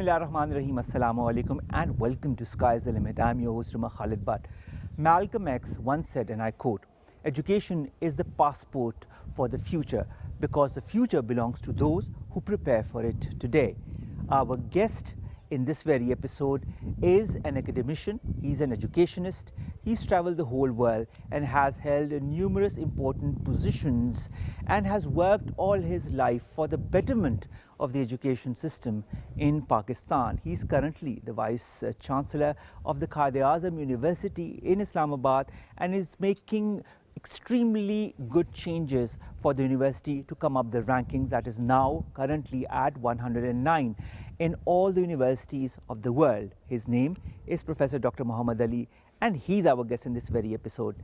Bismillahirrahmanirrahim. Assalamu alaikum and welcome to Sky's the Limit. I'm your host, Khalid. But Malcolm X once said, and I quote, "Education is the passport for the future because the future belongs to those who prepare for it today." Our guest in this very episode is an academician, he's an educationist, he's traveled the whole world and has held numerous important positions and has worked all his life for the betterment of the education system in Pakistan. He's currently the Vice Chancellor of the Khalid University in Islamabad and is making extremely good changes for the university to come up the rankings that is now currently at 109 in all the universities of the world. His name is Professor Dr. Muhammad Ali and he's our guest in this very episode.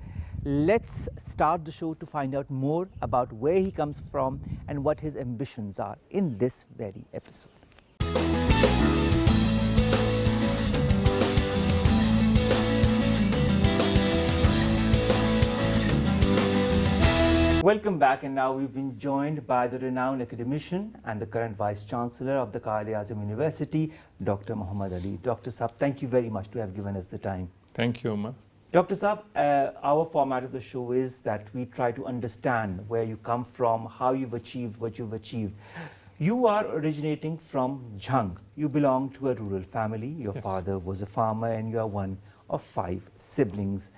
Let's start the show to find out more about where he comes from and what his ambitions are in this very episode. Welcome back, and now we've been joined by the renowned academician and the current Vice Chancellor of the Khalid University, Dr. Muhammad Ali. Dr. Saab, thank you very much to have given us the time. Thank you, Omer. Dr. Saab, our format of the show is that we try to understand where you come from, how you've achieved what you've achieved. You are originating from Jhang. You belong to a rural family. Your father was a farmer and you are one of 5 siblings.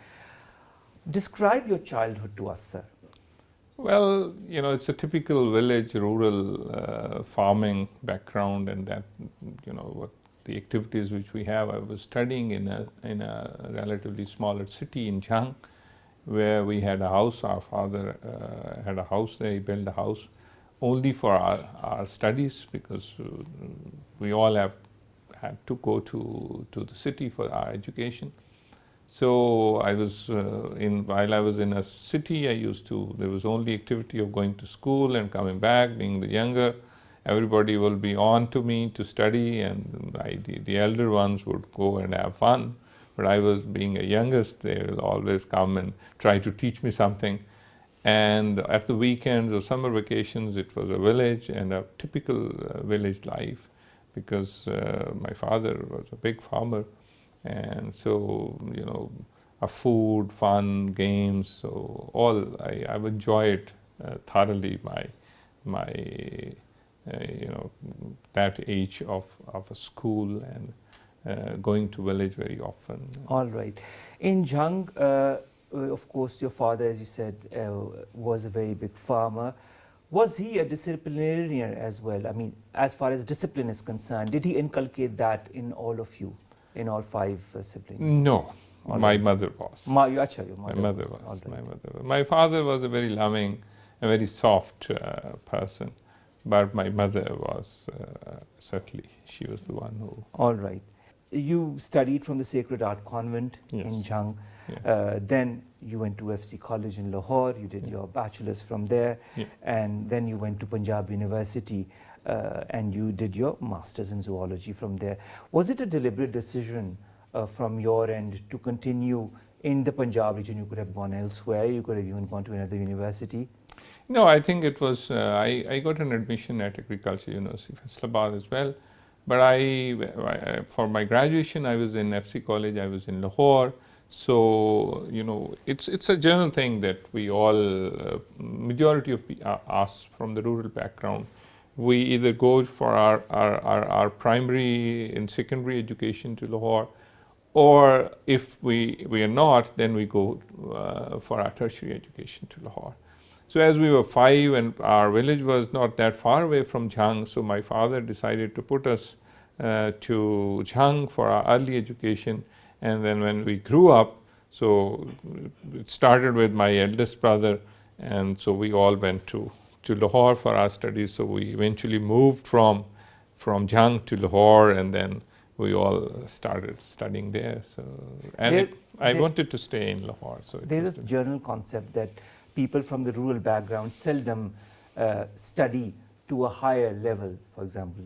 Describe your childhood to us, sir. Well, you know, it's a typical village, rural farming background, and that, you know, what the activities which we have. I was studying in a relatively smaller city in Jhang, where we had a house. Our father had a house there. He built a house only for our studies, because we all had to go to the city for our education. So I was while I was in a city, there was only activity of going to school and coming back. Being the younger, everybody will be on to me to study, and the elder ones would go and have fun. But I was being a youngest, they will always come and try to teach me something. And at the weekends or summer vacations, it was a village and a typical village life, because my father was a big farmer. And so, you know, food, fun, games, so all I've enjoyed thoroughly my you know, that age of a school and going to village very often. All right. In Jhang, of course, your father, as you said, was a very big farmer. Was he a disciplinarian as well? I mean, as far as discipline is concerned, did he inculcate that in all of you? In all 5 siblings? No, my mother was. My mother was. My father was a very loving, a very soft person, but my mother was certainly, she was the one who. All right. You studied from the Sacred Heart Convent in Jhang. Then you went to FC College in Lahore. You did your bachelor's from there, and then you went to Punjab University. And you did your master's in zoology from there. Was it a deliberate decision from your end to continue in the Punjab region? You could have gone elsewhere, you could have even gone to another university? No, I think it was, I got an admission at Agriculture University of Islamabad as well. But for my graduation, I was in FC College, I was in Lahore. So, you know, it's a general thing that we all, majority of us from the rural background, we either go for our primary and secondary education to Lahore, or if we are not, then we go for our tertiary education to Lahore. So as we were 5 and our village was not that far away from Jhang, so my father decided to put us to Jhang for our early education. And then when we grew up, so it started with my eldest brother, and so we all went to Lahore for our studies. So we eventually moved from Jhang to Lahore, and then we all started studying there. So I wanted to stay in Lahore. So there's this general concept that people from the rural background seldom study to a higher level, for example,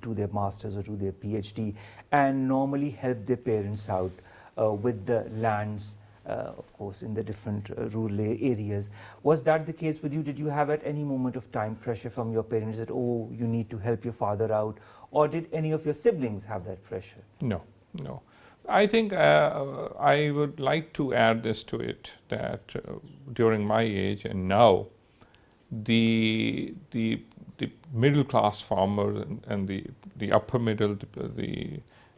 do their masters or do their PhD, and normally help their parents out with the lands of course, in the different rural areas. Was that the case with you? Did you have at any moment of time pressure from your parents that, oh, you need to help your father out? Or did any of your siblings have that pressure? No, no. I think I would like to add this to it, that during my age and now, the middle class farmer and the upper middle,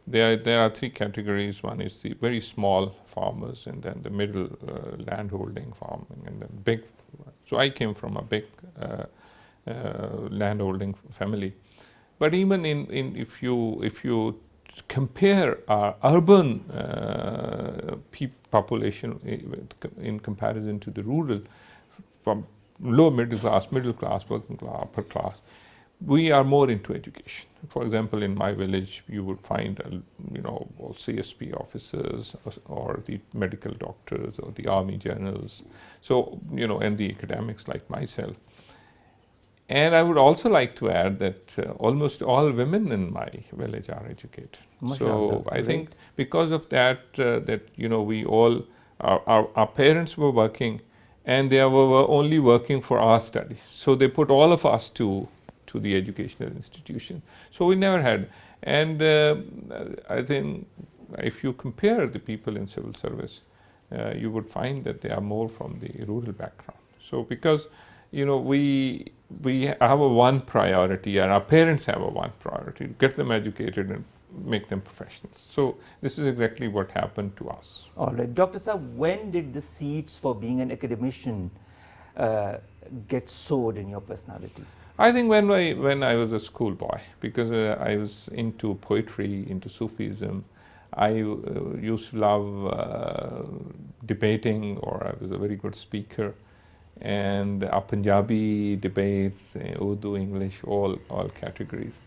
there are three categories. One is the very small farmers, and then the middle landholding farming, and then big. So I came from a big landholding family. But even if you compare our urban population in comparison to the rural, from low middle class, working class, upper class, we are more into education. For example, in my village, you would find, all CSP officers or the medical doctors or the army generals. So, and the academics like myself. And I would also like to add that almost all women in my village are educated. So I think because of that, we all, our parents were working, and they were only working for our studies. So they put all of us to the educational institution. So we never had. And I think if you compare the people in civil service, you would find that they are more from the rural background. So because we have a one priority, and our parents have a one priority, to get them educated and make them professionals. So this is exactly what happened to us. All right. Dr. Saab, when did the seeds for being an academician get sowed in your personality? I think when I was a schoolboy, because I was into poetry, into Sufism. I used to love debating, or I was a very good speaker. And Punjabi debates, Urdu, English, all categories.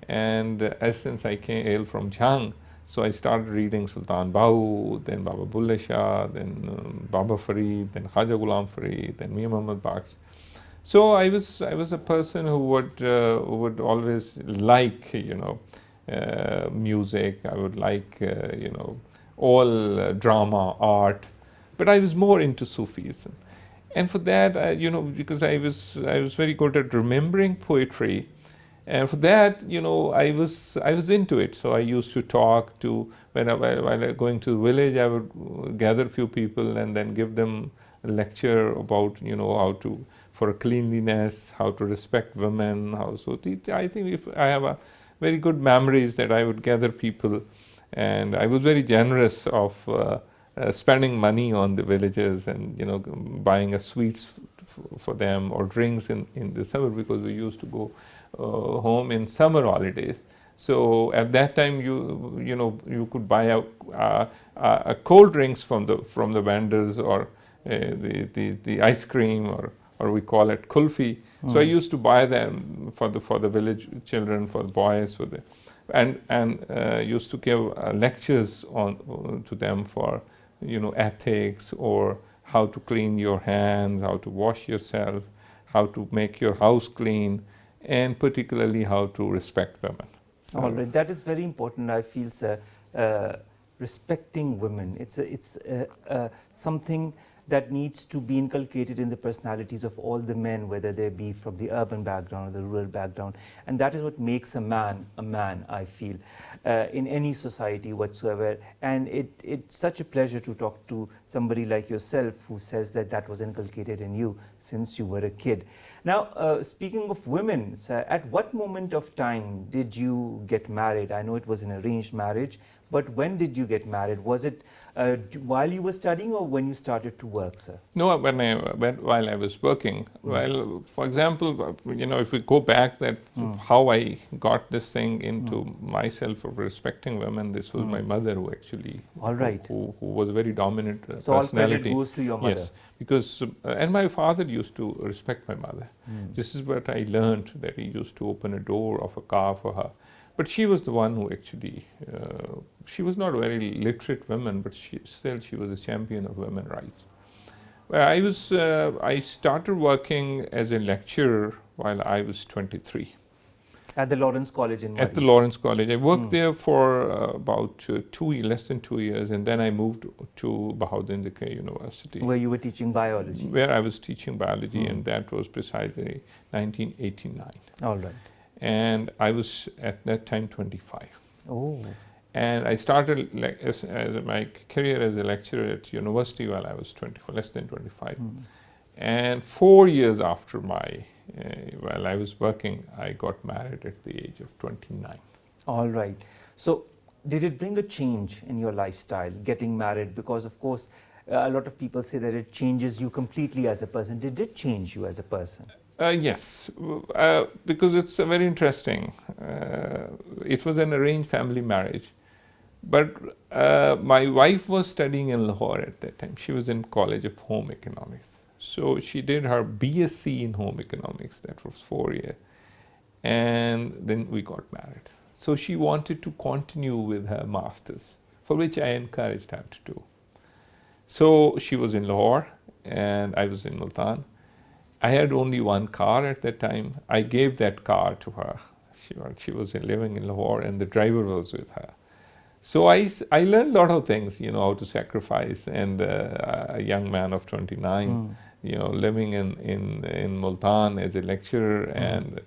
And since I hail from Jhang, so I started reading Sultan Bahu, then Baba Bulle Shah, then Baba Farid, then Khaja Ghulam Farid, then Mir Muhammad Baksh. So I was a person who would always like music. I would like all drama, art, but I was more into Sufism. And for that, because I was very good at remembering poetry, and for that, I was into it. So I used to talk to, while I going to the village, I would gather a few people and then give them a lecture about how to, for cleanliness, how to respect women, I think if I have a very good memories that I would gather people, and I was very generous of spending money on the villages and buying a sweets for them or drinks in the summer, because we used to go home in summer holidays. So at that time you could buy a cold drinks from the vendors, or the ice cream, or we call it kulfi. So I used to buy them for the village children, for the boys, and used to give lectures to them for ethics, or how to clean your hands, how to wash yourself, how to make your house clean, and particularly how to respect women. So all right, that is very important, I feel, sir. Respecting women, it's something that needs to be inculcated in the personalities of all the men, whether they be from the urban background or the rural background. And that is what makes a man, I feel, in any society whatsoever. And it's such a pleasure to talk to somebody like yourself who says that was inculcated in you since you were a kid. Now, speaking of women, sir, at what moment of time did you get married? I know it was an arranged marriage, but when did you get married? Was it while you were studying, or when you started to work, sir? No, while I was working. Well, for example, if we go back how I got this thing into myself of respecting women, this was my mother who actually, all right, who was a very dominant so personality. all credit goes to your mother. Yes, because and my father used to respect my mother. This is what I learned, that he used to open a door of a car for her. But she was the one who actually, she was not a very literate woman, but she was a champion of women's rights. I started working as a lecturer while I was 23. At the Lawrence College in Murray. At the Lawrence College. I worked there for about less than 2 years, and then I moved to Bahauddin Zikri University. Where you were teaching biology. Where I was teaching biology, and that was precisely 1989. All right. And I was at that time 25. Oh. And I started as my career as a lecturer at university while I was 24, less than 25. And 4 years after while I was working, I got married at the age of 29. All right. So did it bring a change in your lifestyle, getting married? Because of course, a lot of people say that it changes you completely as a person. Did it change you as a person? Yes, because it's very interesting. It was an arranged family marriage. But my wife was studying in Lahore at that time. She was in College of Home Economics. So she did her BSc in Home Economics. That was 4 years. And then we got married. So she wanted to continue with her master's, for which I encouraged her to do. So she was in Lahore and I was in Multan. I had only one car at that time. I gave that car to her. She was living in Lahore and the driver was with her. So I learned a lot of things, how to sacrifice, and a young man of 29, living in Multan as a lecturer and,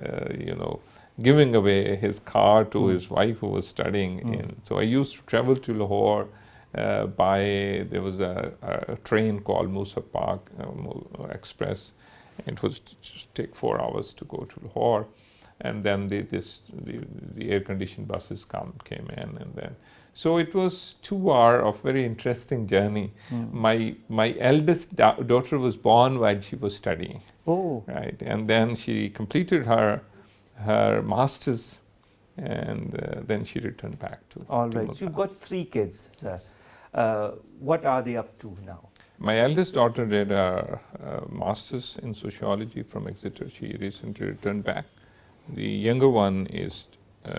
giving away his car to his wife who was studying in. So I used to travel to Lahore there was a train called Musa Park Express. It was just take 4 hours to go to Lahore, and then the air-conditioned buses came in, and then so it was 2 hours of very interesting journey. My eldest daughter was born while she was studying. Oh, right, and then she completed her master's, and then she returned back to. All to right. Multan. So you've got 3 kids, sir. What are they up to now? My eldest daughter did a master's in sociology from Exeter. She recently returned back. The younger one is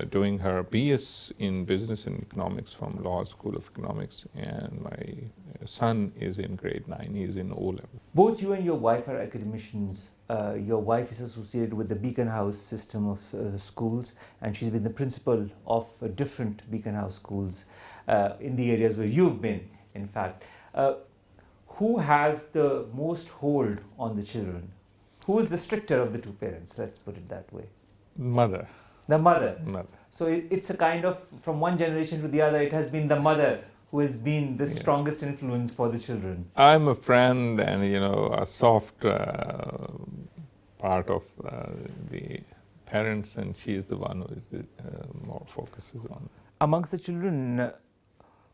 doing her BS in business and economics from Law School of Economics, and my son is in grade 9. He is in O level. Both you and your wife are academicians. Your wife is associated with the Beacon House system of schools, and she's been the principal of different Beacon House schools in the areas where you've been, in fact. Who has the most hold on the children? Who is the stricter of the 2 parents? Let's put it that way. Mother. The mother. Mother. So it's a kind of, from one generation to the other, it has been the mother who has been the strongest influence for the children. I'm a friend and, a soft part of the parents, and she is the one who is more focuses on. Amongst the children,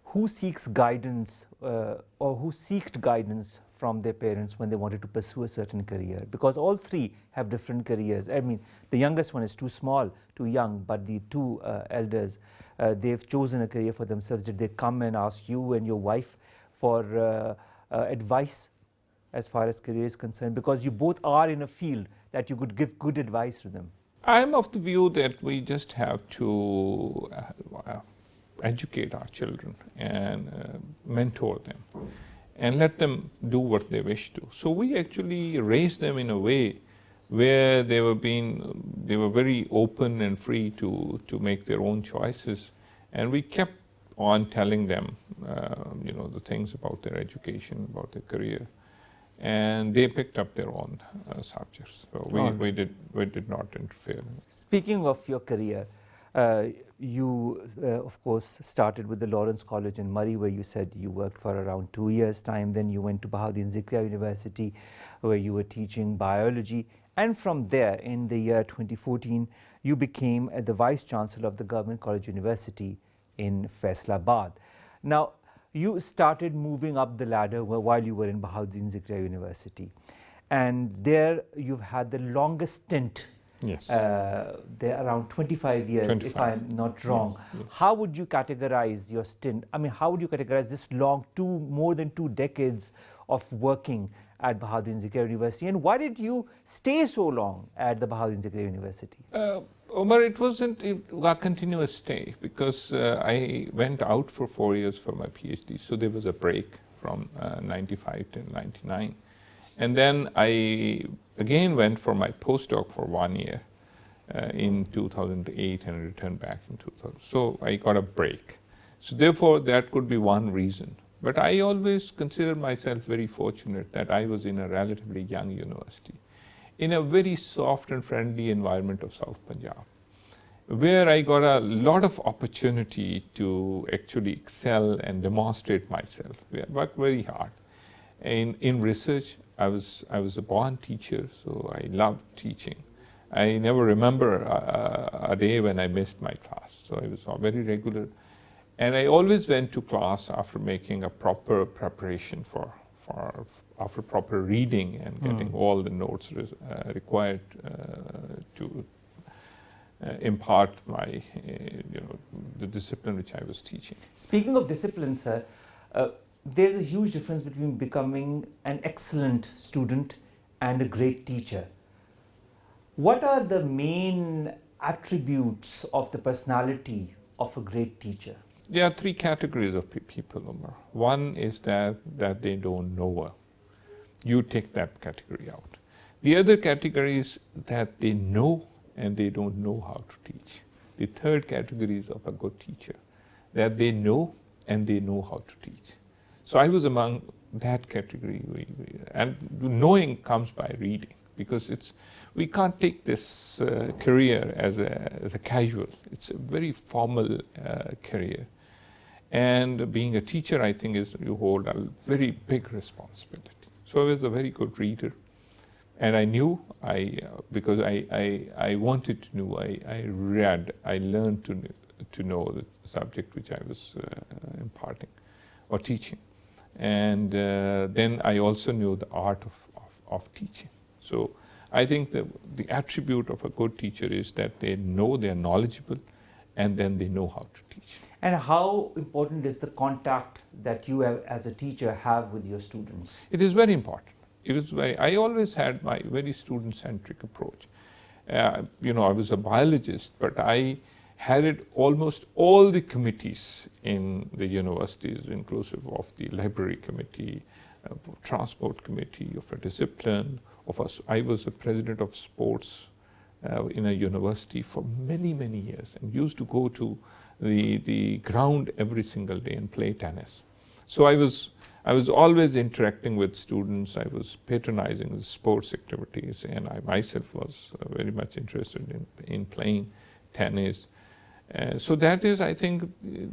who seeks guidance or who seeked guidance from their parents when they wanted to pursue a certain career? Because all 3 have different careers. I mean, the youngest one is too small, too young, but the 2 elders, they've chosen a career for themselves. Did they come and ask you and your wife for advice as far as career is concerned? Because you both are in a field that you could give good advice to them. I'm of the view that we just have to educate our children and mentor them and let them do what they wish to. So we actually raised them in a way where they were very open and free to make their own choices, and we kept on telling them the things about their education, about their career, and they picked up their own subjects. So we did not interfere. Speaking of your career, you, of course, started with the Lawrence College in Murray, where you said you worked for around 2 years' time. Then you went to Bahauddin Zikri University, where you were teaching biology. And from there, in the year 2014, you became the Vice Chancellor of the Government College University in Faisalabad. Now, you started moving up the ladder while you were in Bahauddin Zikri University. And there you've had the longest stint. Yes. They're around 25 years, 25. if I'm not wrong. Yes. How would you categorize your stint? I mean, how would you categorize this long, more than 2 decades of working at Bahauddin Zikri University? And why did you stay so long at the Bahauddin Zikri University? Omer, it wasn't a continuous stay, because I went out for 4 years for my PhD. So there was a break from 95 to 99. And then I again went for my postdoc for 1 year. in 2008 and returned back in 2000. So I got a break. So therefore, that could be one reason. But I always consider myself very fortunate that I was in a relatively young university, in a very soft and friendly environment of South Punjab, where I got a lot of opportunity to actually excel and demonstrate myself. I worked very hard. In research, I was a born teacher, so I loved teaching. I never remember a day when I missed my class, so I was very regular. And I always went to class after making a proper preparation after proper reading and getting all the notes required to impart my, the discipline which I was teaching. Speaking of discipline, sir, there's a huge difference between becoming an excellent student and a great teacher. What are the main attributes of the personality of a great teacher? There are three categories of people, Omer. One is that they don't know. You take that category out. The other category is that they know and they don't know how to teach. The third category is of a good teacher, that they know and they know how to teach. So I was among that category. And knowing comes by reading, because we can't take this career as a casual. It's a very formal career. And being a teacher, I think, you hold a very big responsibility. So I was a very good reader. And I knew, because I wanted to know, I read, I learned to know the subject which I was imparting or teaching. And then I also knew the art of teaching. So I think the attribute of a good teacher is that they know, they're knowledgeable, and then they know how to teach. And how important is the contact that you as a teacher have with your students? It is very important. I always had my very student-centric approach. I was a biologist, but I headed almost all the committees in the universities, inclusive of the library committee, transport committee, of a discipline. I was the president of sports in a university for many, many years, and used to go to the ground every single day and play tennis. So I was always interacting with students. I was patronizing the sports activities, and I myself was very much interested in playing tennis. So that is, I think,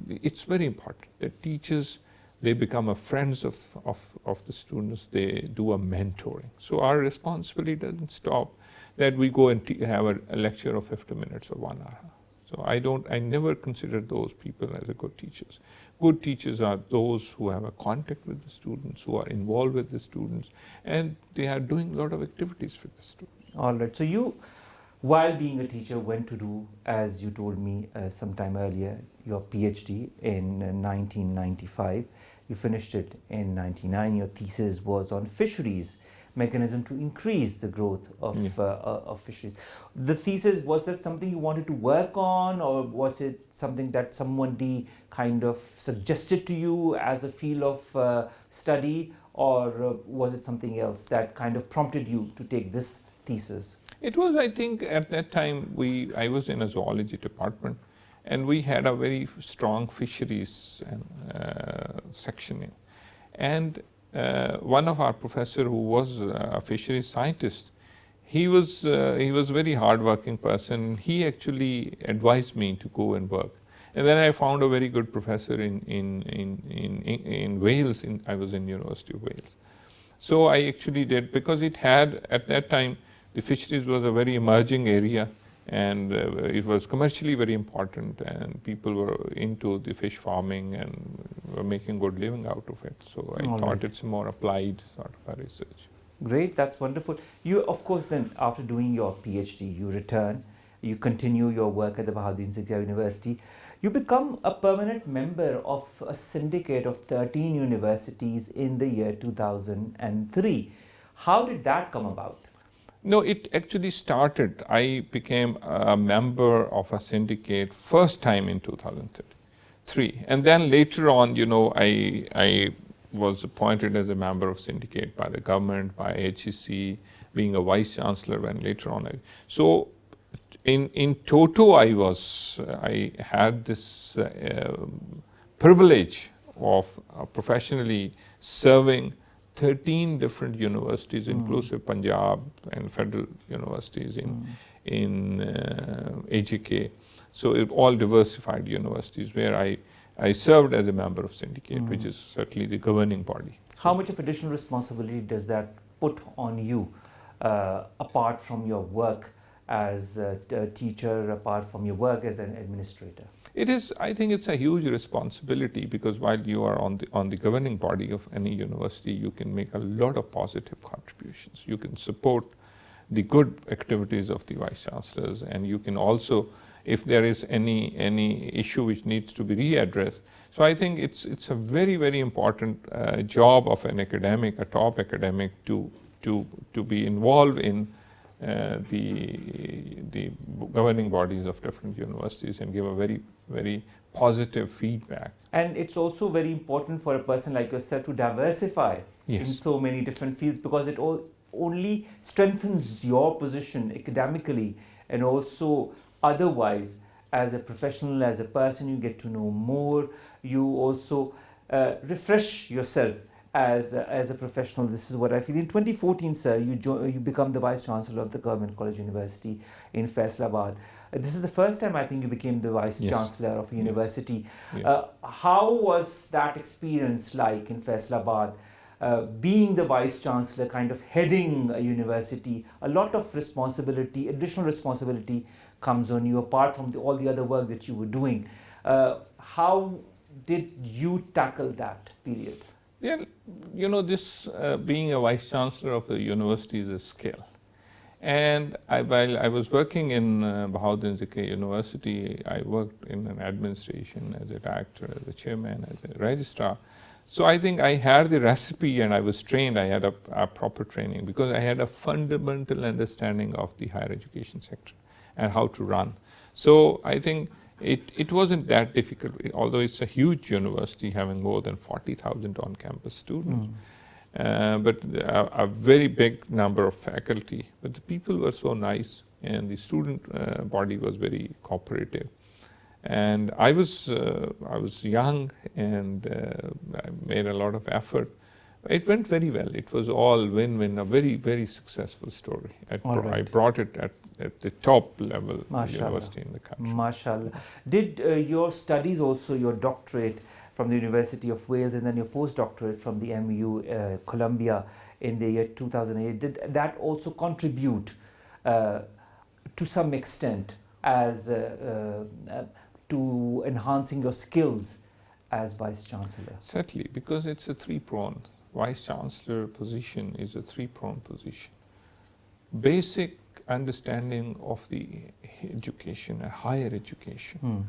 it's very important that teachers, they become friends of the students. They do a mentoring. So our responsibility doesn't stop that we go and have a lecture of 50 minutes or 1 hour. So I never consider those people as good teachers. Good teachers are those who have a contact with the students, who are involved with the students, and they are doing a lot of activities with the students. All right. So you, while being a teacher, went to do, as you told me sometime earlier, your PhD in 1995. You finished it in 99. Your thesis was on fisheries, mechanism to increase the growth of fisheries. The thesis, was that something you wanted to work on, or was it something that somebody kind of suggested to you as a field of study, or was it something else that kind of prompted you to take this thesis? It was, I think, at that time, I was in a zoology department, and we had a very strong fisheries section. And one of our professor, who was a fisheries scientist, he was a very hardworking person. He actually advised me to go and work. And then I found a very good professor in Wales. I was in University of Wales. So I actually did, because it had, at that time, the fisheries was a very emerging area, and it was commercially very important, and people were into the fish farming and were making good living out of it. So I thought it's more applied sort of a research. Great, that's wonderful. You, of course, then after doing your PhD, you return, you continue your work at the Bahauddin Sikha University. You become a permanent member of a syndicate of 13 universities in the year 2003. How did that come about? No, it actually started. I became a member of a syndicate first time in 2003. And then later on, I was appointed as a member of syndicate by the government, by HEC, being a vice chancellor, and later on. So In toto, I had this privilege of professionally serving 13 different universities, inclusive Punjab and federal universities in AJK. So all diversified universities where I served as a member of syndicate, which is certainly the governing body. How much of additional responsibility does that put on you, apart from your work as a teacher, apart from your work as an administrator? It is. I think it's a huge responsibility, because while you are on the governing body of any university, you can make a lot of positive contributions. You can support the good activities of the vice chancellors, and you can also, if there is any issue which needs to be readdressed. So I think it's a very important job of an academic, a top academic, to be involved in the governing bodies of different universities and give a very positive feedback. And it's also very important for a person like yourself to diversify in so many different fields, because it only strengthens your position academically and also otherwise as a professional, as a person. You get to know more. You also refresh yourself as a professional. This is what I feel. In 2014, sir, you become the Vice Chancellor of the Government College University in Faisalabad. This is the first time I think you became the Vice Chancellor of a university. How was that experience like in Faisalabad? Being the Vice Chancellor, kind of heading a university, a lot of responsibility, additional responsibility comes on you apart from all the other work that you were doing. How did you tackle that period? Yeah, this being a Vice Chancellor of a university is a skill. And while I was working in Bahauddin Zikri University, I worked in an administration as a director, as a chairman, as a registrar. So I think I had the recipe, and I was trained. I had a proper training because I had a fundamental understanding of the higher education sector and how to run. So I think it wasn't that difficult, although it's a huge university having more than 40,000 on-campus students. But a very big number of faculty. But the people were so nice, and the student body was very cooperative. And I was young, and I made a lot of effort. It went very well. It was all win-win, a very successful story. I brought it at the top level university in the country. MashaAllah. Did your studies also, your doctorate from the University of Wales and then your postdoctorate from the MU Columbia in the year 2008, did that also contribute to some extent as to enhancing your skills as Vice Chancellor? Certainly, because it's a three-pronged. Vice Chancellor position is a three-pronged position. Basic understanding of the education, higher education.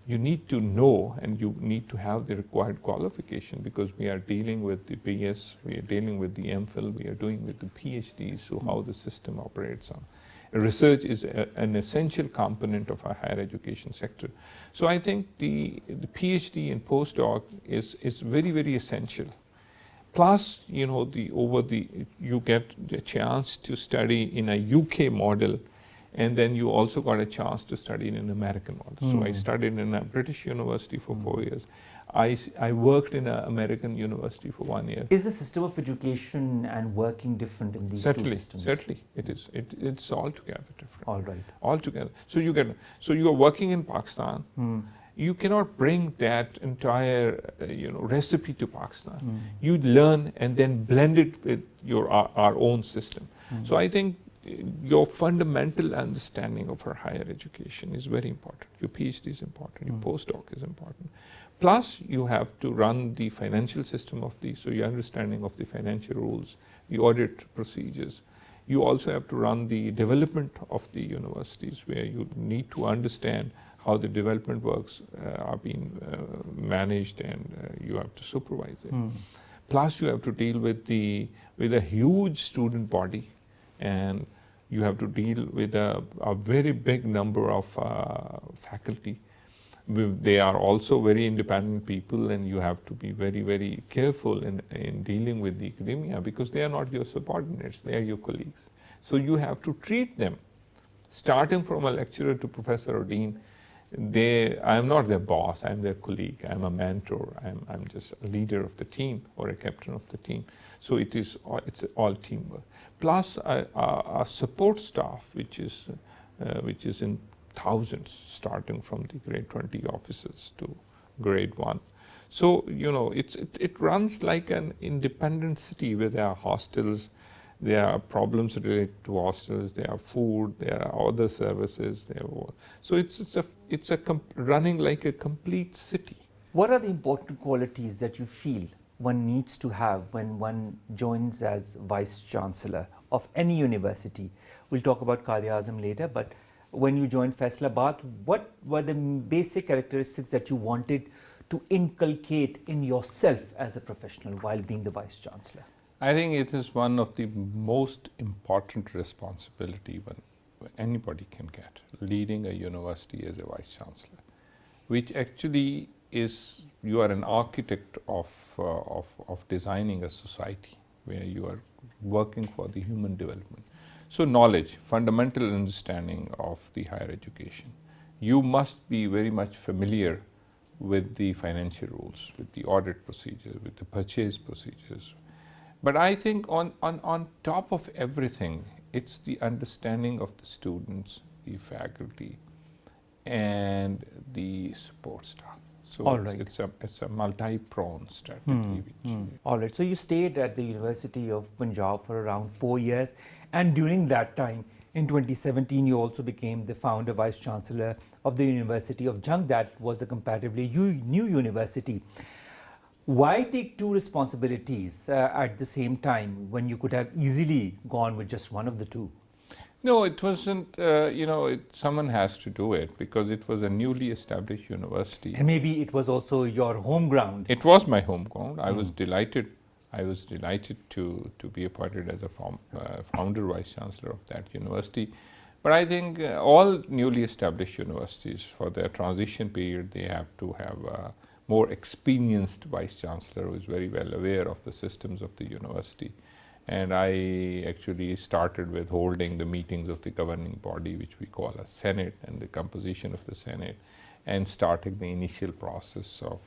You need to know, and you need to have the required qualification, because we are dealing with the BS, we are dealing with the MPhil, we are doing with the PhD, so how the system operates on. Research is an essential component of our higher education sector. So I think the PhD and postdoc is very essential. Plus, you get the chance to study in a UK model, and then you also got a chance to study in an American model. So I studied in a British university for 4 years. I worked in an American university for 1 year. Is the system of education and working different in these two systems? Certainly, it is. It's altogether different. All right. Altogether. So you are working in Pakistan. You cannot bring that entire recipe to Pakistan. You learn and then blend it with our own system. So I think your fundamental understanding of our higher education is very important. Your PhD is important. Your postdoc is important. Plus, you have to run the financial system of so your understanding of the financial rules, the audit procedures. You also have to run the development of the universities, where you need to understand how the development works are being managed, and you have to supervise it. Plus, you have to deal with a huge student body, and you have to deal with a very big number of faculty. They are also very independent people, and you have to be very careful in dealing with the academia, because they are not your subordinates, they are your colleagues. So you have to treat them starting from a lecturer to professor or dean, I am not their boss, I am their colleague, I am a mentor, I'm just a leader of the team or a captain of the team. So it's all teamwork. Plus a support staff, which is in thousands, starting from the grade 20 officers to grade 1. So, it runs like an independent city where there are hostels, there are problems related to hostels, there are food, there are other services. So it's running like a complete city. What are the important qualities that you feel one needs to have when one joins as Vice Chancellor of any university? We'll talk about Quaid-e-Azam later, but when you joined Faisalabad, what were the basic characteristics that you wanted to inculcate in yourself as a professional while being the Vice Chancellor? I think it is one of the most important responsibility anybody can get, leading a university as a Vice Chancellor, which actually is, you are an architect of designing a society where you are working for the human development. So knowledge, fundamental understanding of the higher education. You must be very much familiar with the financial rules, with the audit procedures, with the purchase procedures. But I think on top of everything, it's the understanding of the students, the faculty, and the support staff. So all right. It's a multi-pronged strategy. All right. So you stayed at the University of Punjab for around 4 years, and during that time, in 2017, you also became the founder Vice Chancellor of the University of Jung. That was a comparatively new university. Why take two responsibilities at the same time when you could have easily gone with just one of the two? No, it wasn't, someone has to do it because it was a newly established university. And maybe it was also your home ground. It was my home ground. I was delighted to be appointed as a founder Vice Chancellor of that university. But I think all newly established universities, for their transition period, they have to have a more experienced Vice Chancellor who is very well aware of the systems of the university. And I actually started with holding the meetings of the governing body, which we call a Senate, and the composition of the Senate, and starting the initial process of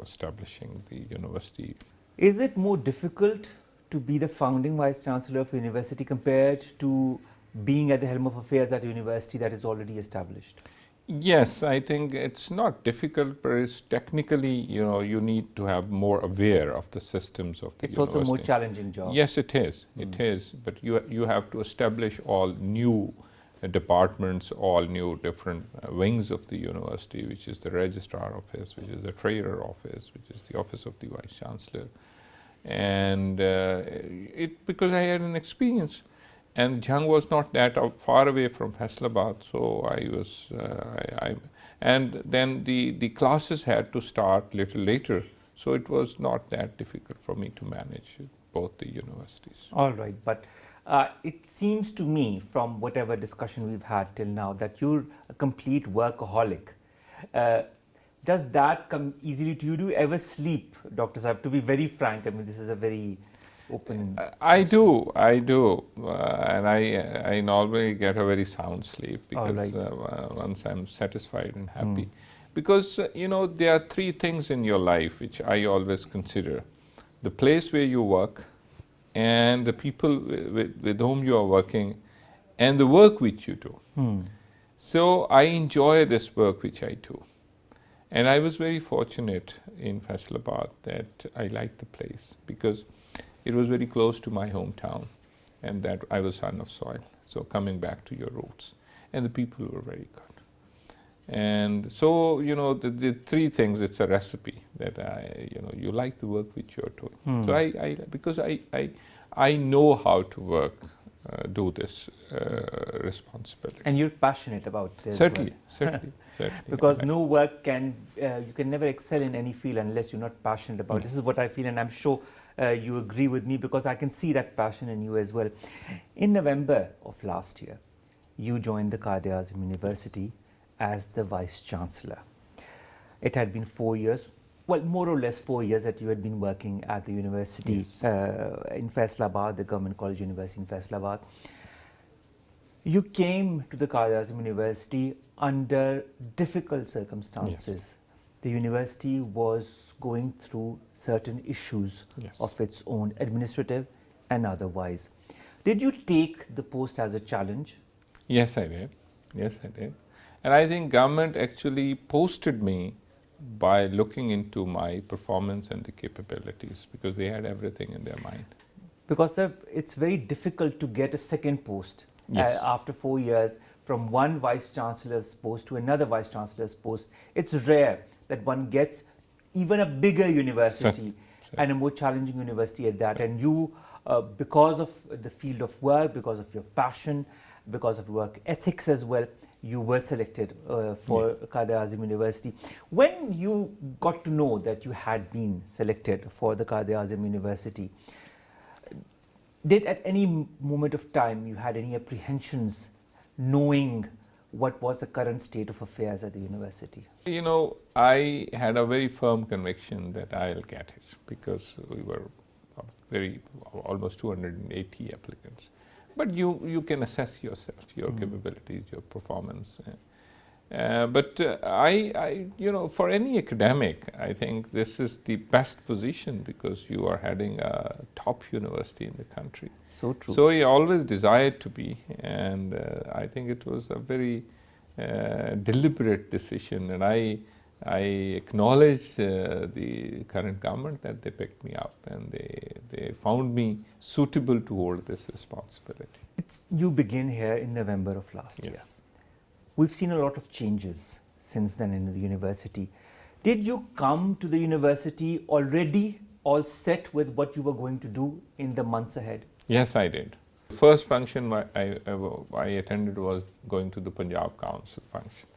establishing the university. Is it more difficult to be the founding Vice Chancellor of a university compared to being at the helm of affairs at a university that is already established? Yes, I think it's not difficult, but it's technically, you need to have more aware of the systems of the it's university. It's also a more challenging job. Yes, it is. It is. But you have to establish all new departments, all new different wings of the university, which is the registrar office, which is the treasurer office, which is the office of the Vice Chancellor. And because I had an experience. And Jung was not that far away from Faisalabad, so and then the classes had to start little later, so it was not that difficult for me to manage both the universities. All right, but it seems to me from whatever discussion we've had till now that you're a complete workaholic. Does that come easily to you? Do you ever sleep, Dr. Saab? To be very frank, I mean, this is a very open. I do, and I normally get a very sound sleep because once I'm satisfied and happy. Because there are three things in your life which I always consider: the place where you work, and the people with whom you are working, and the work which you do. So I enjoy this work which I do, and I was very fortunate in Faisalabad that I liked the place because it was very close to my hometown, and that I was son of soil. So coming back to your roots, and the people were very good. And so the three things. It's a recipe that you like the work which you're doing. So because I know how to work, do this responsibility. And you're passionate about it. Certainly. Because no work you can never excel in any field unless you're not passionate about it. This is what I feel, and I'm sure you agree with me because I can see that passion in you as well. In November of last year, you joined the Quaid-e-Azam University as the Vice Chancellor. It had been 4 years, well, more or less 4 years that you had been working at the university in Faisalabad, the Government College University in Faisalabad. You came to the Qazi University under difficult circumstances. The university was going through certain issues Yes. of its own, administrative and otherwise. Did you take the post as a challenge? Yes, I did. Yes, I did. And I think government actually posted me by looking into my performance and the capabilities, because they had everything in their mind. Because sir, it's very difficult to get a second post Yes. after 4 years from one vice chancellor's post to another vice chancellor's post. It's rare that one gets even a bigger university and a more challenging university at that. And you, because of the field of work, because of your passion, because of work ethics as well, you were selected for Qazi Azim University. When you got to know that you had been selected for the Qazi Azim University, did at any moment of time you had any apprehensions knowing what was the current state of affairs at the university? You know, I had a very firm conviction that I'll get it, because we were almost 280 applicants. But you can assess yourself, your capabilities, your performance. But for any academic, I think this is the best position, because you are heading a top university in the country. So true. So I always desired to be, and I think it was a very deliberate decision, and I acknowledge the current government that they picked me up, and they found me suitable to hold this responsibility. You began here in November of last year. We've seen a lot of changes since then in the university. Did you come to the university already all set with what you were going to do in the months ahead? Yes, I did. The first function I attended was going to the Punjab Council function.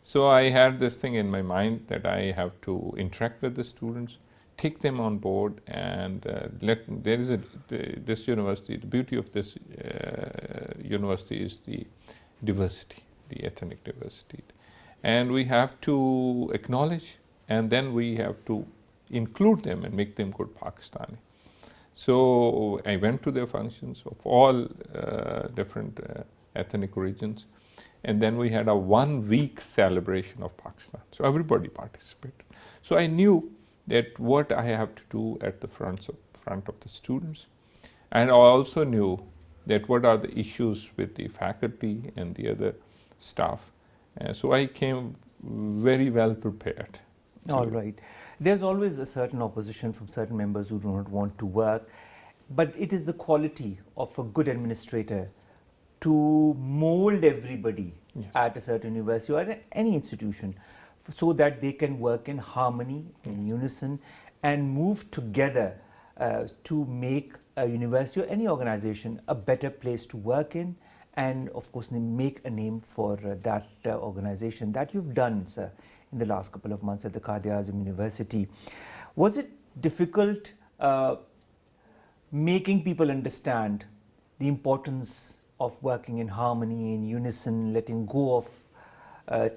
So I had this thing in my mind that I have to interact with the students, take them on board, and this university, the beauty of this university is the diversity, the ethnic diversity. And we have to acknowledge, and then we have to include them and make them good Pakistani. So I went to their functions of all different ethnic regions, and then we had a 1 week celebration of Pakistan. So everybody participated. So I knew that what I have to do at the front of the students, and I also knew that what are the issues with the faculty and the other staff. So I came very well prepared. All right. There's always a certain opposition from certain members who do not want to work, but it is the quality of a good administrator to mold everybody at a certain university or at any institution so that they can work in harmony, in unison, and move together to make a university or any organization a better place to work in, and of course make a name for that organization. That you've done, sir, in the last couple of months at the Qazi Azim University. Was it difficult making people understand the importance of working in harmony, in unison, letting go of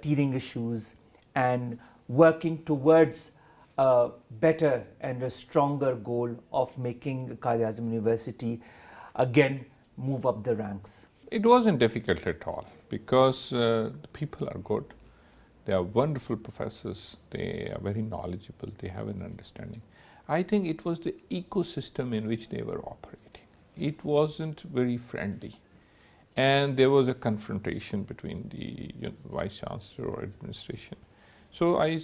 teething issues, and working towards a better and a stronger goal of making Qazi Azim University again move up the ranks? It wasn't difficult at all, because the people are good. They are wonderful professors. They are very knowledgeable. They have an understanding. I think it was the ecosystem in which they were operating. It wasn't very friendly. And there was a confrontation between the vice chancellor or administration. So I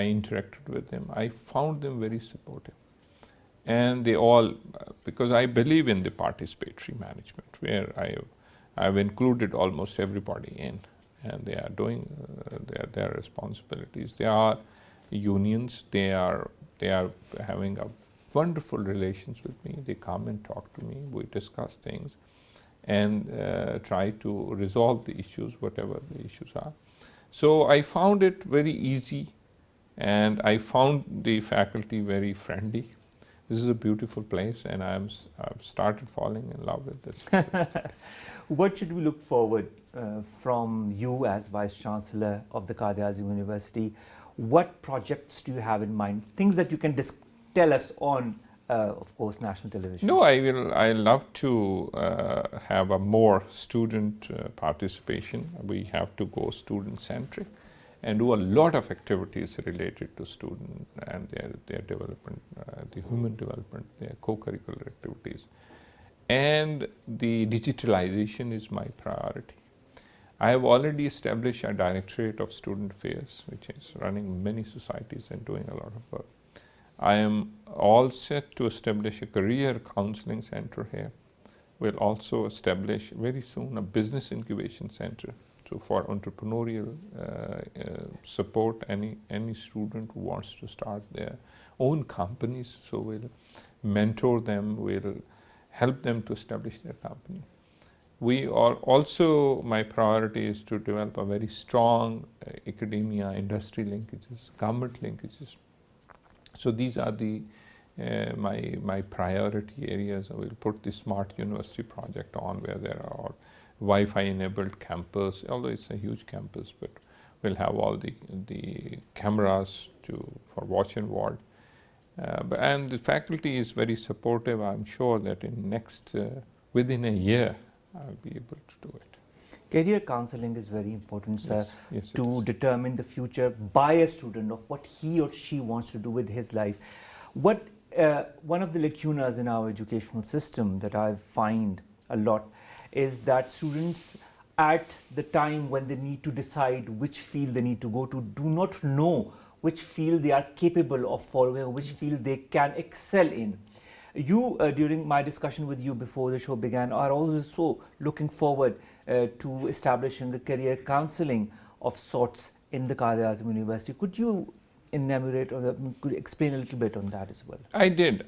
interacted with them. I found them very supportive. And they all, because I believe in the participatory management, where I've included almost everybody in, and they are doing their responsibilities. They are unions. They are having a wonderful relations with me. They come and talk to me. We discuss things and try to resolve the issues, whatever the issues are. So I found it very easy, and I found the faculty very friendly. This is a beautiful place, and I've started falling in love with this place. What should we look forward from you as Vice Chancellor of the Qazi Azim University? What projects do you have in mind? Things that you can tell us on of course, national television? No, I love to have a more student participation. We have to go student-centric and do a lot of activities related to student and their development, the human development, their co-curricular activities. And the digitalization is my priority. I have already established a directorate of student affairs, which is running many societies and doing a lot of work. I am all set to establish a career counseling center here. We'll also establish very soon a business incubation center. So for entrepreneurial support, any student who wants to start their own companies, so we'll mentor them, we'll help them to establish their company. We are also, my priority is to develop a very strong academia, industry linkages, government linkages. So these are the my priority areas. I will put the Smart University project on, where there are Wi-Fi enabled campus, although it's a huge campus, but we'll have all the cameras for watch and ward. And the faculty is very supportive. I'm sure that within a year, I'll be able to do it. Career counseling is very important, sir, yes, to determine the future by a student of what he or she wants to do with his life. One of the lacunas in our educational system that I find a lot is that students at the time when they need to decide which field they need to go to do not know which field they are capable of following or which field they can excel in. You, during my discussion with you before the show began, are also looking forward to establishing a career counseling of sorts in the Quaid-e-Azam University. Could you enumerate or could you explain a little bit on that as well? I did.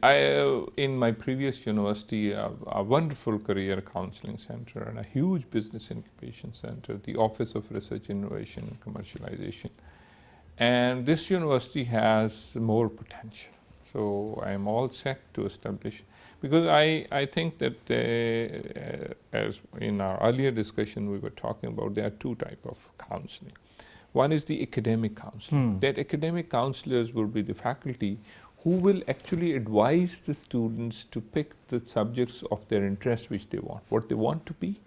In my previous university, a wonderful career counseling center and a huge business incubation center, the Office of Research, Innovation and Commercialization. And this university has more potential. So I am all set to establish, because I think that as in our earlier discussion we were talking about, there are two types of counseling. One is the academic counseling. That academic counselors will be the faculty who will actually advise the students to pick the subjects of their interest which they want, what they want to be.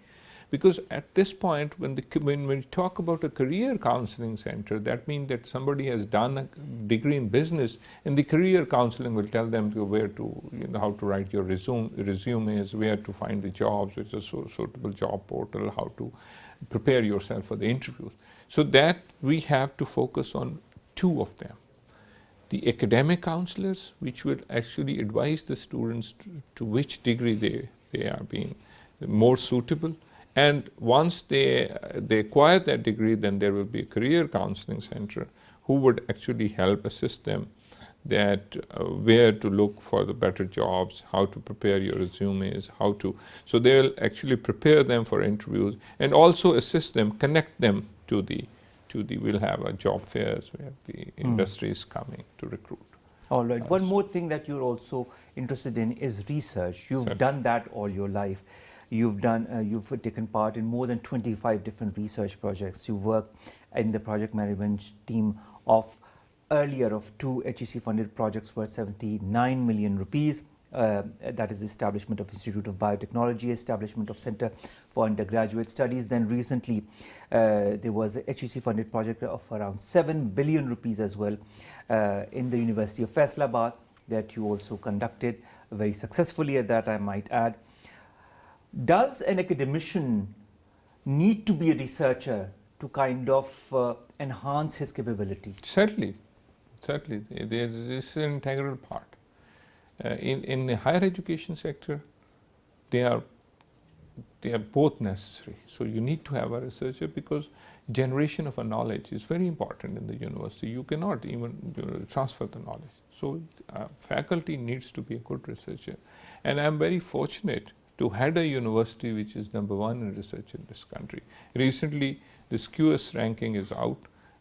Because at this point, when we talk about a career counseling center, that means that somebody has done a degree in business, and the career counseling will tell them where to, how to write your resumes, where to find the jobs, which is a suitable job portal, how to prepare yourself for the interviews. So that we have to focus on two of them. The academic counselors, which will actually advise the students to which degree they are being more suitable. And once they acquire that degree, then there will be a career counseling center who would actually help assist them that where to look for the better jobs, how to prepare your resumes, so they will actually prepare them for interviews and also assist them, connect them to we'll have a job fairs where the industry is coming to recruit. All right. One more thing that you're also interested in is research. You've done that all your life. You've taken part in more than 25 different research projects. You worked in the project management team of earlier of two HEC funded projects worth 79 million rupees. That is the establishment of Institute of Biotechnology, establishment of Center for Undergraduate Studies. Then recently there was a HEC funded project of around 7 billion rupees as well in the University of Faisalabad that you also conducted very successfully at that, I might add. Does an academician need to be a researcher to kind of enhance his capability? Certainly. This is an integral part. In the higher education sector, they are both necessary. So you need to have a researcher, because generation of a knowledge is very important in the university. You cannot even transfer the knowledge. So faculty needs to be a good researcher. And I'm very fortunate to head a university which is #1 in research in this country. Recently, the SKUS ranking is out,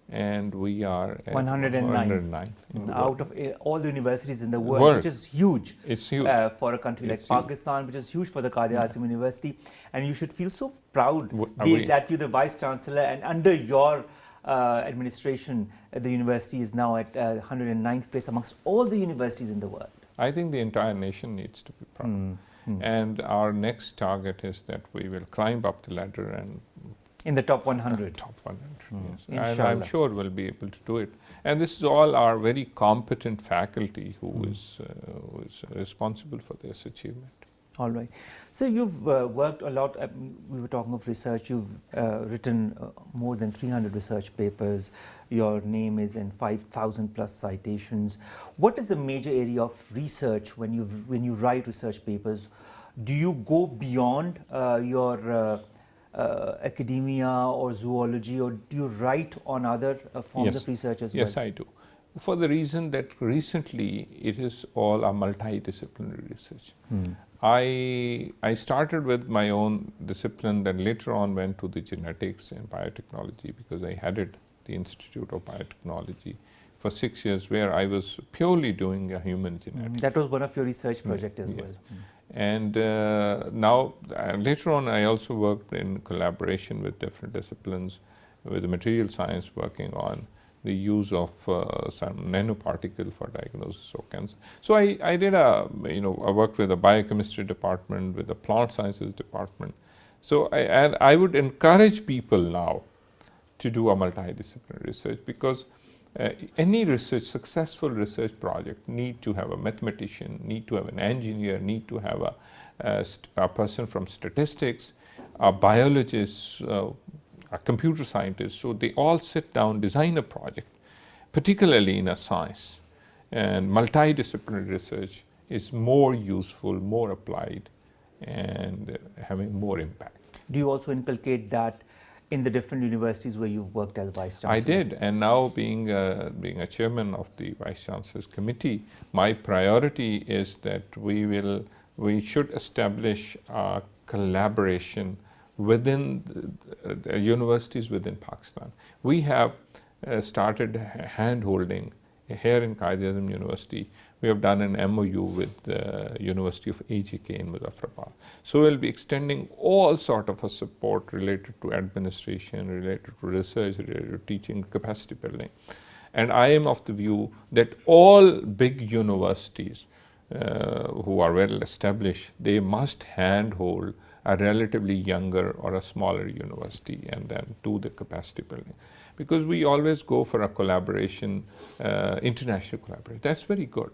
and we are at 109 out of all the universities in the world, which is huge. It's huge for a country like Pakistan, which is huge for the Quaid-e-Azam University. And you should feel so proud that you're the Vice Chancellor, and under your administration, the university is now at 109th place amongst all the universities in the world. I think the entire nation needs to be proud. And our next target is that we will climb up the ladder and In the top 100. top 100, yes. And Inshallah. I'm sure we'll be able to do it. And this is all our very competent faculty who is responsible for this achievement. All right. So you've worked a lot. We were talking of research. You've written more than 300 research papers. Your name is in 5,000 plus citations. What is the major area of research when you write research papers? Do you go beyond your academia or zoology, or do you write on other forms of research as well? Yes, I do. For the reason that recently it is all a multidisciplinary research. I started with my own discipline, then later on went to the genetics and biotechnology, because I headed the Institute of Biotechnology for 6 years, where I was purely doing a human genetics. That was one of your research projects as well. And now, later on, I also worked in collaboration with different disciplines, with the material science, working on the use of some nanoparticle for diagnosis of cancer. So I did I worked with the biochemistry department, with the plant sciences department. So I would encourage people now to do a multidisciplinary research, because any research, successful research project need to have a mathematician, need to have an engineer, need to have a person from statistics, a biologist, a computer scientist. So they all sit down, design a project, particularly in a science. And multidisciplinary research is more useful, more applied, and having more impact. Do you also inculcate that in the different universities where you've worked as Vice Chancellor? I did, and now being a chairman of the Vice Chancellor's Committee, my priority is that we should establish a collaboration within the universities within Pakistan. We have started hand-holding here in Qaid-e-Azam University. We have done an MOU with the University of AGK in Muzaffarabad. So we'll be extending all sort of a support related to administration, related to research, related to teaching, capacity building. And I am of the view that all big universities who are well established, they must handhold a relatively younger or a smaller university and then do the capacity building. Because we always go for a collaboration, international collaboration. That's very good.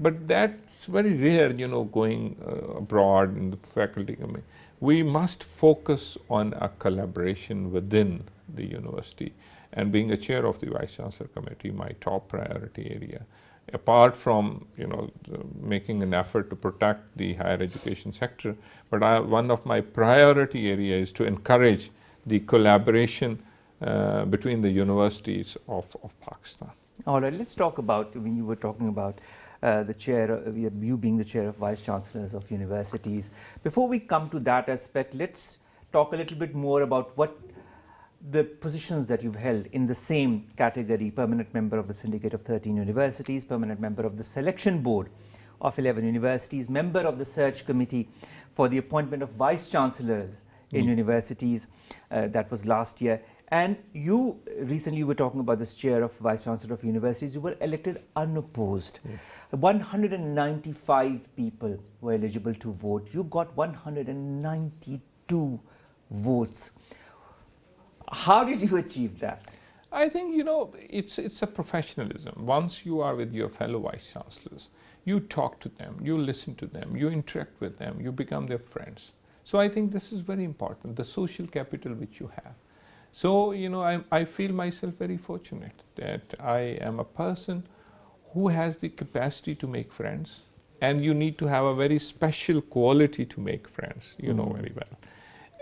But that's very rare, going abroad in the faculty committee. We must focus on a collaboration within the university. And being a chair of the Vice Chancellor Committee, my top priority area, apart from making an effort to protect the higher education sector, but one of my priority areas is to encourage the collaboration between the universities of Pakistan. All right, let's talk about, when you were talking about the chair, you being the chair of Vice Chancellors of universities. Before we come to that aspect, let's talk a little bit more about what the positions that you've held in the same category: permanent member of the syndicate of 13 universities, permanent member of the selection board of 11 universities, member of the search committee for the appointment of vice chancellors in universities. That was last year. And you recently were talking about this chair of vice chancellor of universities. You were elected unopposed. Yes. 195 people were eligible to vote. You got 192 votes. How did you achieve that? I think, it's a professionalism. Once you are with your fellow vice chancellors, you talk to them, you listen to them, you interact with them, you become their friends. So I think this is very important, the social capital which you have. So, I feel myself very fortunate that I am a person who has the capacity to make friends, and you need to have a very special quality to make friends, you know very well.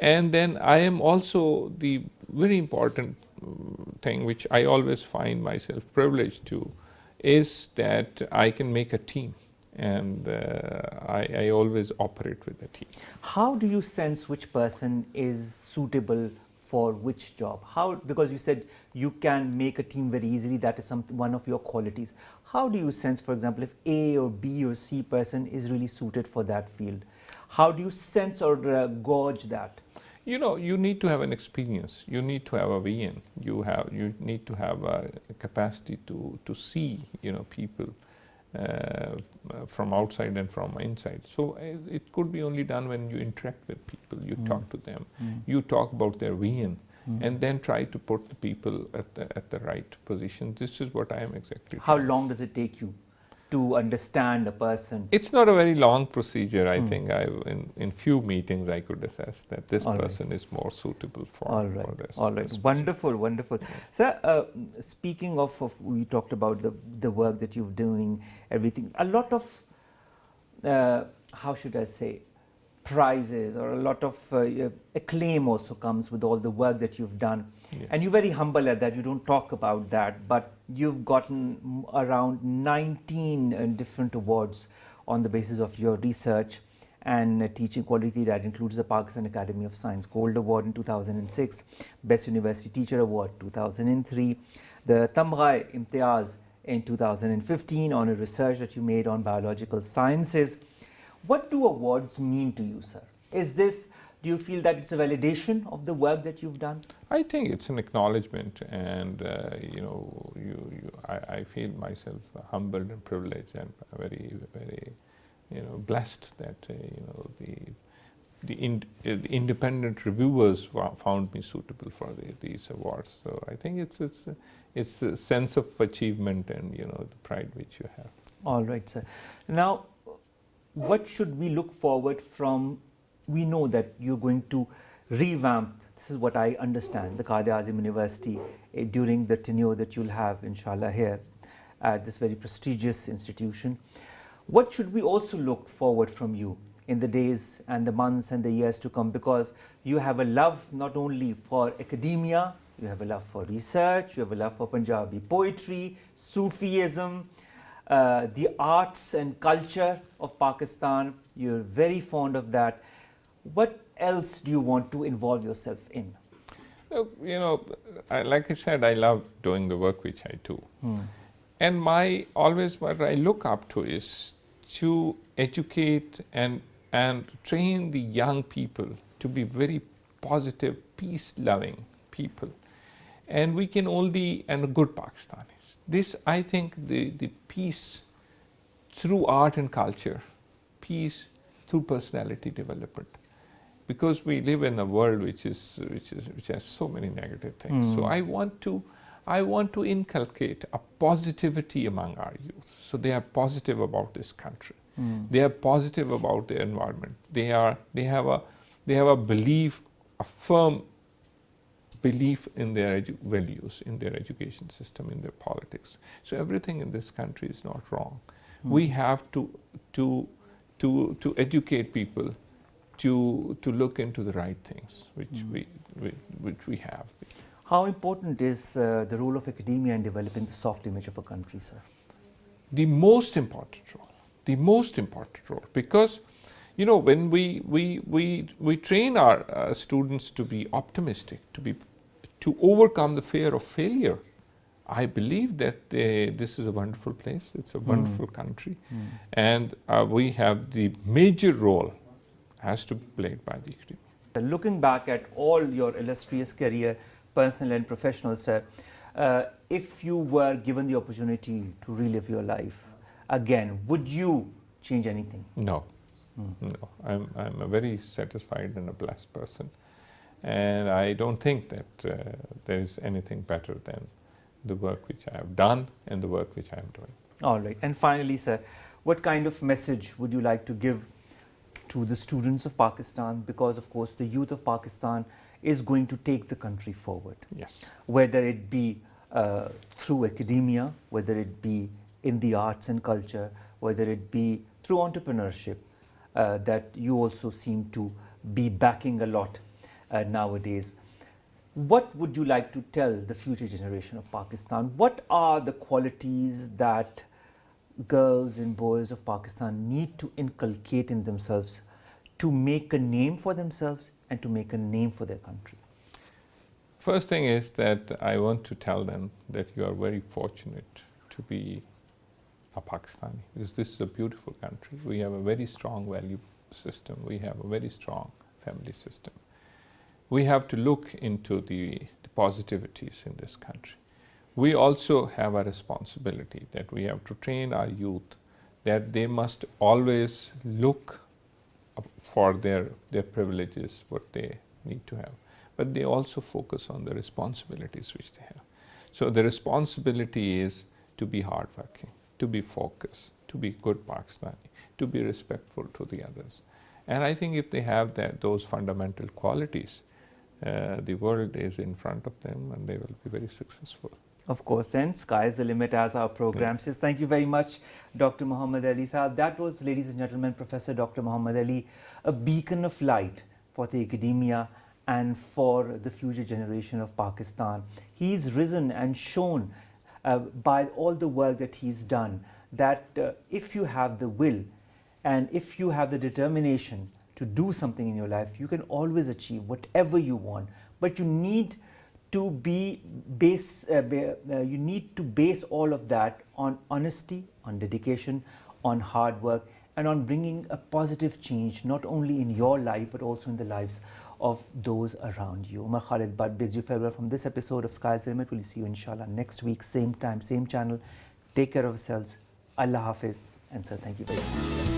And then I am also the very important thing which I always find myself privileged to is that I can make a team, and I always operate with a team. How do you sense which person is suitable for which job? How, because you said you can make a team very easily, that is one of your qualities. How do you sense, for example, if A or B or C person is really suited for that field? How do you sense or gauge that? You need to have an experience. You need to have a vision. You need to have a capacity to see, people, from outside and from inside. So it could be only done when you interact with people, you talk to them, you talk about their vision, and then try to put the people at the right position. This is what I am exactly How trying. long does it take you to understand a person? It's not a very long procedure. I think in few meetings I could assess that this All right. person is more suitable for, All right, for this. all right. this Wonderful, wonderful. Sir, speaking of, we talked about the work that you're doing, everything. A lot of, how should I say, prizes or a lot of acclaim also comes with all the work that you've done. Yes. And you're very humble at that. You don't talk about that, but you've gotten around 19 different awards on the basis of your research and teaching quality. That includes the Pakistan Academy of Science Gold Award in 2006, Best University Teacher Award 2003, the Tamghai Imtiaz in 2015 on a research that you made on biological sciences. What do awards mean to you, sir? Do you feel that it's a validation of the work that you've done? I think it's an acknowledgement, and I feel myself humbled and privileged, and very, very, blessed that the independent reviewers found me suitable for these awards. So I think it's a sense of achievement and the pride which you have. All right, sir. Now, what should we look forward from? We know that you're going to revamp, this is what I understand, the Quaid-e-Azam University during the tenure that you'll have, inshallah, here at this very prestigious institution. What should we also look forward from you in the days and the months and the years to come? Because you have a love not only for academia, you have a love for research, you have a love for Punjabi poetry, Sufism, the arts and culture of Pakistan. You're very fond of that. What else do you want to involve yourself in? Like I said, I love doing the work which I do. And what I look up to is to educate and train the young people to be very positive, peace-loving people. And we can and good Pakistanis. This, I think, the peace through art and culture, peace through personality development. Because we live in a world which has so many negative things. So I want to inculcate a positivity among our youth. So they are positive about this country. They are positive about their environment. They have a belief, a firm belief in their values, in their education system, in their politics. So everything in this country is not wrong. We have to educate people to look into the right things which we have. How important is the role of academia in developing the soft image of a country, sir? The most important role, because when we train our students to be optimistic, to overcome the fear of failure, I believe that this is a wonderful place. It's a wonderful country, and we have the major role has to be played by the academia. Looking back at all your illustrious career, personal and professional, sir, if you were given the opportunity to relive your life again, would you change anything? No, no. I'm a very satisfied and a blessed person, and I don't think that there is anything better than the work which I have done and the work which I am doing. All right. And finally, sir, what kind of message would you like to give to the students of Pakistan? Because, of course, the youth of Pakistan is going to take the country forward. Yes. Whether it be through academia, whether it be in the arts and culture, whether it be through entrepreneurship, that you also seem to be backing a lot nowadays. What would you like to tell the future generation of Pakistan? What are the qualities that girls and boys of Pakistan need to inculcate in themselves to make a name for themselves and to make a name for their country? First thing is that I want to tell them that you are very fortunate to be a Pakistani, because this is a beautiful country. We have a very strong value system. We have a very strong family system. We have to look into the positivities in this country. We also have a responsibility that we have to train our youth that they must always look for their privileges, what they need to have. But they also focus on the responsibilities which they have. So the responsibility is to be hardworking, to be focused, to be good Pakistani, to be respectful to the others. And I think if they have those fundamental qualities, the world is in front of them and they will be very successful. Of course, and sky is the limit, as our program says. Thank you very much, Dr. Muhammad Ali Sahab. That was, ladies and gentlemen, Professor Dr. Muhammad Ali, a beacon of light for the academia and for the future generation of Pakistan. He's risen and shown by all the work that he's done that if you have the will and if you have the determination to do something in your life, you can always achieve whatever you want. But you need to base all of that on honesty, on dedication, on hard work, and on bringing a positive change not only in your life but also in the lives of those around you. Omer Khalid bids you farewell from this episode of Sky's the Limit. We'll see you inshallah next week, same time, same channel. Take care of yourselves. Allah Hafiz. And sir, thank you very much.